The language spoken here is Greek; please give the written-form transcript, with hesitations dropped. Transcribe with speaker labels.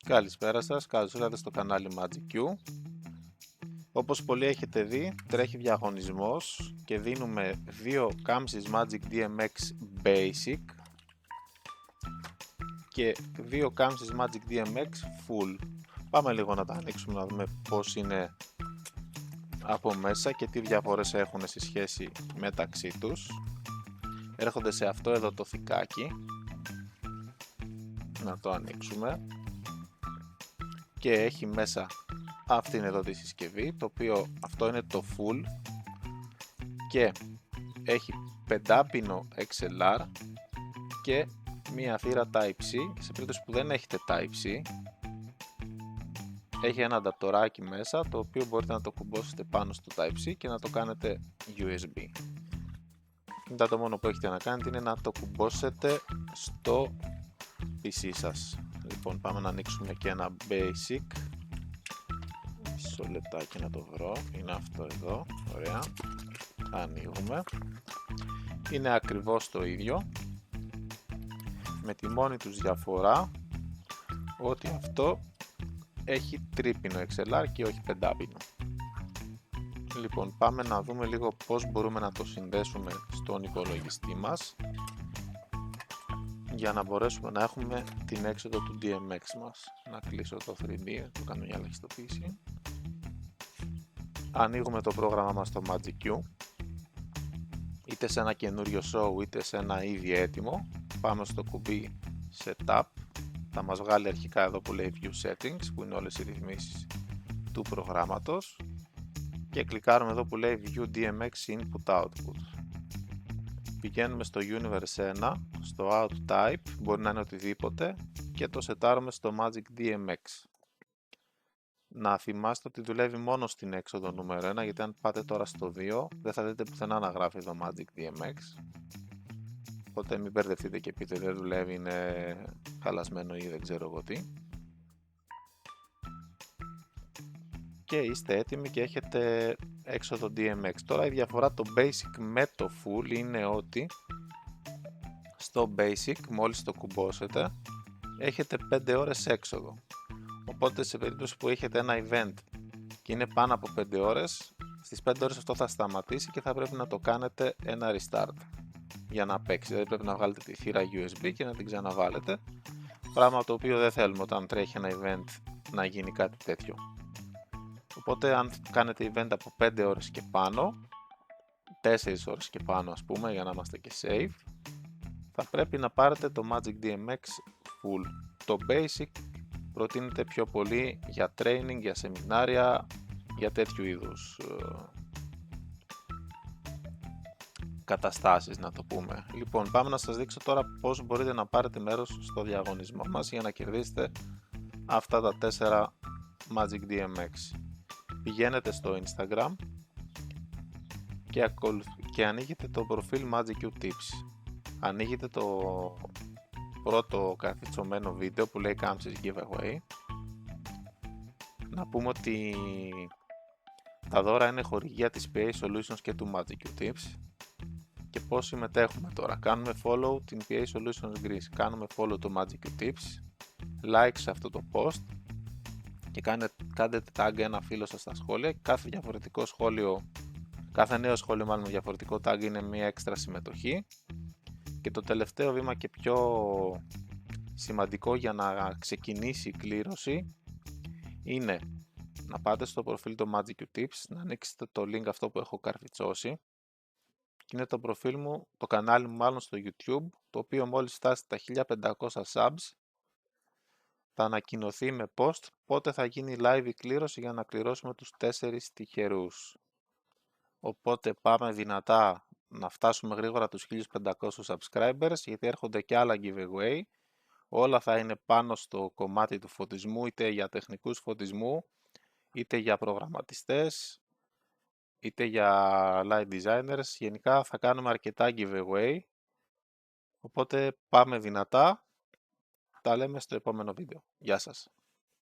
Speaker 1: Καλησπέρα σας, καλώς ήρθατε στο κανάλι Magic Q. Όπως πολλοί έχετε δει, τρέχει διαγωνισμός και δίνουμε 2 κάμψεις Magic DMX Basic και 2 κάμψεις Magic DMX Full. Πάμε λίγο να τα ανοίξουμε να δούμε πώς είναι από μέσα και τι διαφορές έχουν σε σχέση μεταξύ τους. Έρχονται σε αυτό εδώ το θικάκι. Να το ανοίξουμε. Και έχει μέσα αυτήν εδώ τη συσκευή, το οποίο αυτό είναι το full και έχει 5πίνο XLR και μία θύρα Type-C. Σε περίπτωση που δεν έχετε Type-C, έχει ένα ανταπτοράκι μέσα, το οποίο μπορείτε να το κουμπώσετε πάνω στο Type-C και να το κάνετε USB. Μετά το μόνο που έχετε να κάνετε είναι να το κουμπώσετε στο PC σας. Λοιπόν, πάμε να ανοίξουμε και ένα Basic. Μισό λεπτάκι να το βρω. Είναι αυτό εδώ. Ωραία. Ανοίγουμε. Είναι ακριβώς το ίδιο. Με τη μόνη τους διαφορά ότι αυτό έχει τρίπινο XLR και όχι 5πίνο. Λοιπόν, πάμε να δούμε λίγο πώς μπορούμε να το συνδέσουμε στον υπολογιστή μας για να μπορέσουμε να έχουμε την έξοδο του DMX μας. Να κλείσω το 3D, το κάνω για ελαχιστοποίηση. Ανοίγουμε το πρόγραμμα μας στο Magic Q, είτε σε ένα καινούριο show είτε σε ένα ήδη έτοιμο. Πάμε στο κουμπί Setup, θα μας βγάλει αρχικά εδώ που λέει View Settings, που είναι όλες οι ρυθμίσεις του προγράμματος, και κλικάρουμε εδώ που λέει View DMX Input Output. Πηγαίνουμε στο Universe 1, στο Out Type, μπορεί να είναι οτιδήποτε, και το σετάρουμε στο Magic DMX. Να θυμάστε ότι δουλεύει μόνο στην έξοδο νούμερο 1, γιατί αν πάτε τώρα στο 2 δεν θα δείτε πουθενά να γράφει εδώ Magic DMX. Οπότε μην μπερδευτείτε και πείτε δεν δουλεύει, είναι χαλασμένο ή δεν ξέρω εγώ τι. Και είστε έτοιμοι και έχετε έξοδο DMX. Τώρα η διαφορά το Basic με το Full είναι ότι στο Basic μόλις το κουμπώσετε έχετε 5 ώρες έξοδο. Οπότε σε περίπτωση που έχετε ένα event και είναι πάνω από 5 ώρες, στις 5 ώρες αυτό θα σταματήσει και θα πρέπει να το κάνετε ένα restart για να παίξει. Δηλαδή πρέπει να βγάλετε τη θύρα USB και να την ξαναβάλετε, πράγμα το οποίο δεν θέλουμε όταν τρέχει ένα event να γίνει κάτι τέτοιο. Οπότε αν κάνετε event από 5 ώρες και πάνω, 4 ώρες και πάνω ας πούμε, για να είμαστε και safe, θα πρέπει να πάρετε το Magic DMX Full. Το Basic προτείνεται πιο πολύ για training, για σεμινάρια, για τέτοιου είδους καταστάσεις να το πούμε. Λοιπόν, πάμε να σας δείξω τώρα πώς μπορείτε να πάρετε μέρος στο διαγωνισμό μας για να κερδίσετε αυτά τα 4 Magic DMX. Πηγαίνετε στο Instagram και ανοίγετε το προφίλ Magic Q Tips. Ανοίγετε το πρώτο καθιτσωμένο βίντεο που λέει Κάμψης Giveaway. Να πούμε ότι τα δώρα είναι χορηγία της PA Solutions και του Magic Q Tips. Και πώς συμμετέχουμε τώρα? Κάνουμε follow την PA Solutions Greece, κάνουμε follow το Magic Q Tips, like σε αυτό το post και κάντε tag ένα φίλο σας στα σχόλια. Κάθε διαφορετικό σχόλιο, κάθε νέο σχόλιο μάλλον με διαφορετικό tag είναι μια έξτρα συμμετοχή. Και το τελευταίο βήμα και πιο σημαντικό για να ξεκινήσει η κλήρωση είναι να πάτε στο προφίλ το Magic Q Tips, να ανοίξετε το link αυτό που έχω καρφιτσώσει και είναι το προφίλ μου, το κανάλι μου μάλλον στο YouTube, το οποίο μόλις φτάσει τα 1500 subs θα ανακοινωθεί με post πότε θα γίνει live η κλήρωση για να κληρώσουμε τους 4 τυχερούς. Οπότε πάμε δυνατά να φτάσουμε γρήγορα τους 1500 subscribers, γιατί έρχονται και άλλα giveaway. Όλα θα είναι πάνω στο κομμάτι του φωτισμού, είτε για τεχνικούς φωτισμού, είτε για προγραμματιστές, είτε για light designers. Γενικά θα κάνουμε αρκετά giveaway. Οπότε πάμε δυνατά. Τα λέμε στο επόμενο βίντεο. Γεια σας.